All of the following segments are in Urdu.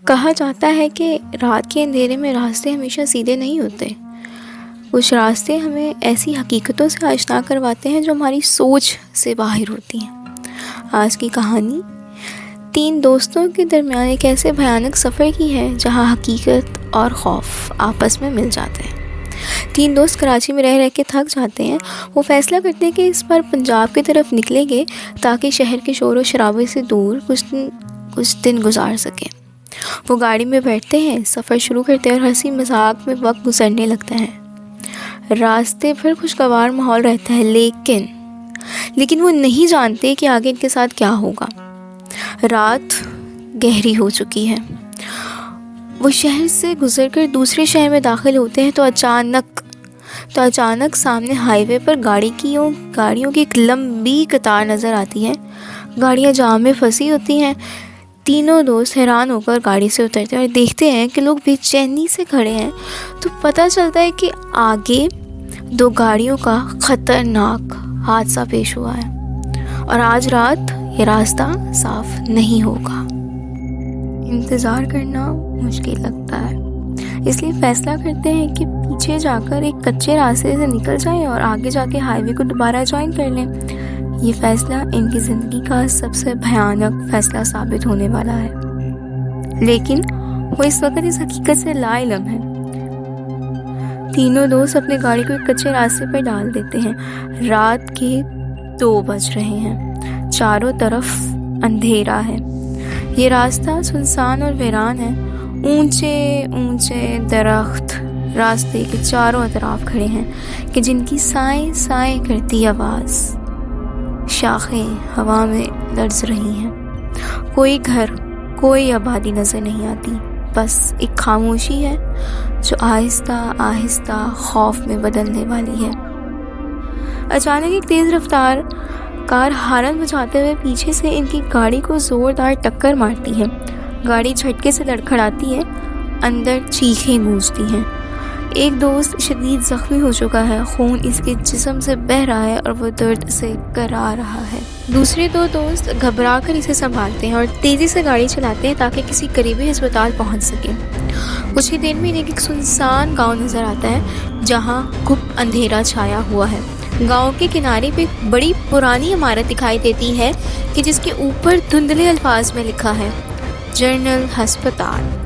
کہا جاتا ہے کہ رات کے اندھیرے میں راستے ہمیشہ سیدھے نہیں ہوتے. کچھ راستے ہمیں ایسی حقیقتوں سے آشنا کرواتے ہیں جو ہماری سوچ سے باہر ہوتی ہیں. آج کی کہانی 3 دوستوں کے درمیان ایک ایسے بھیانک سفر کی ہے جہاں حقیقت اور خوف آپس میں مل جاتے ہیں. 3 دوست کراچی میں رہ کے تھک جاتے ہیں. وہ فیصلہ کرتے ہیں کہ اس بار پنجاب کی طرف نکلیں گے تاکہ شہر کے شور و شرابے سے دور کچھ دن گزار سکیں. وہ گاڑی میں بیٹھتے ہیں، سفر شروع کرتے ہیں اور ہنسی مذاق میں وقت گزرنے لگتا ہے. راستے پر خوشگوار ماحول رہتا ہے لیکن وہ نہیں جانتے کہ آگے ان کے ساتھ کیا ہوگا. رات گہری ہو چکی ہے. وہ شہر سے گزر کر دوسرے شہر میں داخل ہوتے ہیں تو اچانک سامنے ہائی وے پر گاڑیوں کی ایک لمبی قطار نظر آتی ہے. گاڑیاں جام میں پھنسی ہوتی ہیں. تینوں دوست حیران ہو کر گاڑی سے اترتے ہیں اور دیکھتے ہیں کہ لوگ بے چینی سے کھڑے ہیں. تو پتہ چلتا ہے کہ آگے 2 گاڑیوں کا خطرناک حادثہ پیش ہوا ہے اور آج رات یہ راستہ صاف نہیں ہوگا. انتظار کرنا مشکل لگتا ہے، اس لیے فیصلہ کرتے ہیں کہ پیچھے جا کر ایک کچے راستے سے نکل جائیں اور آگے جا کے ہائی وے کو دوبارہ جوائن کر لیں. یہ فیصلہ ان کی زندگی کا سب سے بھیانک فیصلہ ثابت ہونے والا ہے، لیکن وہ اس وقت اس حقیقت سے لا علم ہے. تینوں دوست اپنے گاڑی کو ایک کچے راستے پر ڈال دیتے ہیں. رات کے 2 بج رہے ہیں. چاروں طرف اندھیرا ہے. یہ راستہ سنسان اور ویران ہے. اونچے درخت راستے کے چاروں اطراف کھڑے ہیں کہ جن کی سائیں کرتی آواز، شاخیں ہوا میں لرز رہی ہیں. کوئی گھر، کوئی آبادی نظر نہیں آتی، بس ایک خاموشی ہے جو آہستہ خوف میں بدلنے والی ہے. اچانک ایک تیز رفتار کار ہارن بجاتے ہوئے پیچھے سے ان کی گاڑی کو زوردار ٹکر مارتی ہے. گاڑی جھٹکے سے لڑکھڑاتی ہے، اندر چیخیں گونجتی ہیں. ایک دوست شدید زخمی ہو چکا ہے، خون اس کے جسم سے بہہ رہا ہے اور وہ درد سے کرا رہا ہے. دوسرے 2 دوست گھبرا کر اسے سنبھالتے ہیں اور تیزی سے گاڑی چلاتے ہیں تاکہ کسی قریبی ہسپتال پہنچ سکیں. کچھ ہی دیر میں ایک سنسان گاؤں نظر آتا ہے جہاں گپ اندھیرا چھایا ہوا ہے. گاؤں کے کنارے پہ ایک بڑی پرانی عمارت دکھائی دیتی ہے کہ جس کے اوپر دھندلے الفاظ میں لکھا ہے جنرل ہسپتال.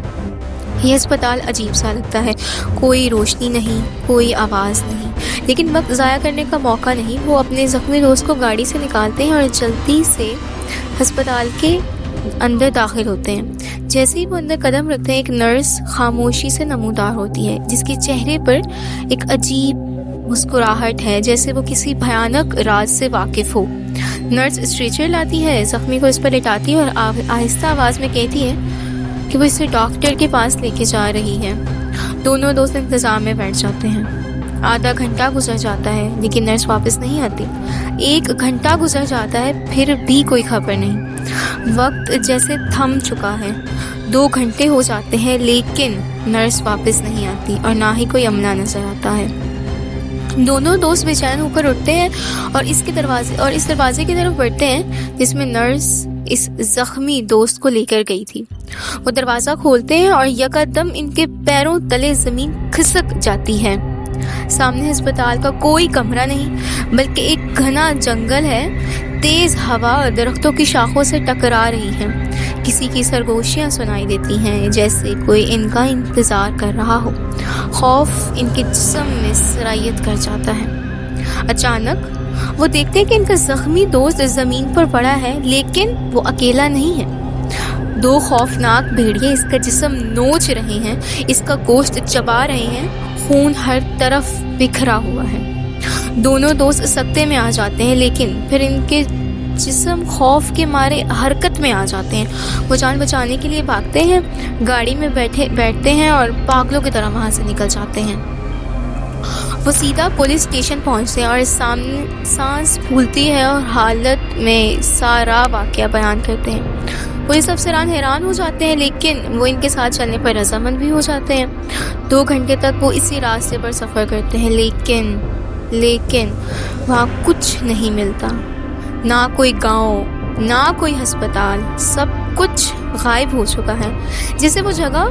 یہ ہسپتال عجیب سا لگتا ہے. کوئی روشنی نہیں، کوئی آواز نہیں، لیکن وقت ضائع کرنے کا موقع نہیں. وہ اپنے زخمی دوست کو گاڑی سے نکالتے ہیں اور جلدی سے ہسپتال کے اندر داخل ہوتے ہیں. جیسے ہی وہ اندر قدم رکھتے ہیں ایک نرس خاموشی سے نمودار ہوتی ہے جس کے چہرے پر ایک عجیب مسکراہٹ ہے، جیسے وہ کسی بھیانک راز سے واقف ہو. نرس اسٹریچر لاتی ہے، زخمی کو اس پر لٹاتی ہے اور آہستہ آواز میں کہتی ہے کہ وہ اسے ڈاکٹر کے پاس لے کے جا رہی ہے. دونوں دوست انتظار میں بیٹھ جاتے ہیں. آدھا گھنٹہ گزر جاتا ہے لیکن نرس واپس نہیں آتی. 1 گھنٹہ گزر جاتا ہے، پھر بھی کوئی خبر نہیں. وقت جیسے تھم چکا ہے. 2 گھنٹے ہو جاتے ہیں لیکن نرس واپس نہیں آتی اور نہ ہی کوئی عملہ نظر آتا ہے. دونوں دوست بے چین ہو کر اٹھتے ہیں اور اس دروازے کی طرف بڑھتے ہیں جس میں نرس اس زخمی دوست کو لے کر گئی تھی. وہ دروازہ کھولتے ہیں اور یکدم ان کے پیروں تلے زمین کھسک جاتی ہے. سامنے ہسپتال کا کوئی کمرہ نہیں بلکہ ایک گھنا جنگل ہے. تیز ہوا اور درختوں کی شاخوں سے ٹکرا رہی ہے. کسی کی سرگوشیاں سنائی دیتی ہیں جیسے کوئی ان کا انتظار کر رہا ہو. خوف ان کے جسم میں سرایت کر جاتا ہے. اچانک وہ دیکھتے ہیں کہ ان کا زخمی دوست زمین پر پڑا ہے لیکن وہ اکیلا نہیں ہے. 2 خوفناک بھیڑیے اس کا جسم نوچ رہے ہیں، اس کا گوشت چبا رہے ہیں. خون ہر طرف بکھرا ہوا ہے. دونوں دوست سکتے میں آ جاتے ہیں لیکن پھر ان کے جسم خوف کے مارے حرکت میں آ جاتے ہیں. وہ جان بچانے کے لیے بھاگتے ہیں، گاڑی میں بیٹھتے ہیں اور پاگلوں کی طرح وہاں سے نکل جاتے ہیں. وہ سیدھا پولیس اسٹیشن پہنچتے ہیں اور سانس پھولتی ہے اور حالت میں سارا واقعہ بیان کرتے ہیں. پولیس افسران حیران ہو جاتے ہیں لیکن وہ ان کے ساتھ چلنے پر رضامند بھی ہو جاتے ہیں. 2 گھنٹے تک وہ اسی راستے پر سفر کرتے ہیں لیکن وہاں کچھ نہیں ملتا. نہ کوئی گاؤں، نہ کوئی ہسپتال، سب کچھ غائب ہو چکا ہے، جیسے وہ جگہ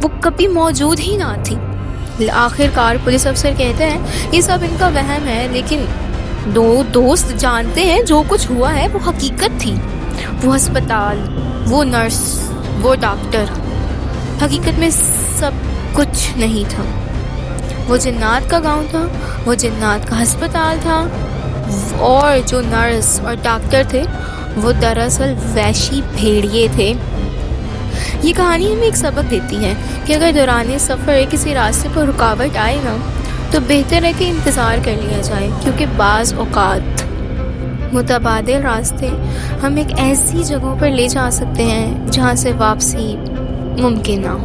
وہ کبھی موجود ہی نہ تھی۔ آخر کار پولیس افسر کہتے ہیں یہ سب ان کا وہم ہے، لیکن دو دوست جانتے ہیں جو کچھ ہوا ہے وہ حقیقت تھی۔ وہ ہسپتال، وہ نرس، وہ ڈاکٹر، حقیقت میں سب کچھ نہیں تھا۔ وہ جنات کا گاؤں تھا، وہ جنات کا ہسپتال تھا، اور جو نرس اور ڈاکٹر تھے وہ دراصل وحشی بھیڑیے تھے۔ یہ کہانی ہمیں ایک سبق دیتی ہے کہ اگر دوران سفر کسی راستے پر رکاوٹ آئے نا تو بہتر ہے کہ انتظار کر لیا جائے، کیونکہ بعض اوقات متبادل راستے ہم ایک ایسی جگہوں پر لے جا سکتے ہیں جہاں سے واپسی ممکن نہ ہو۔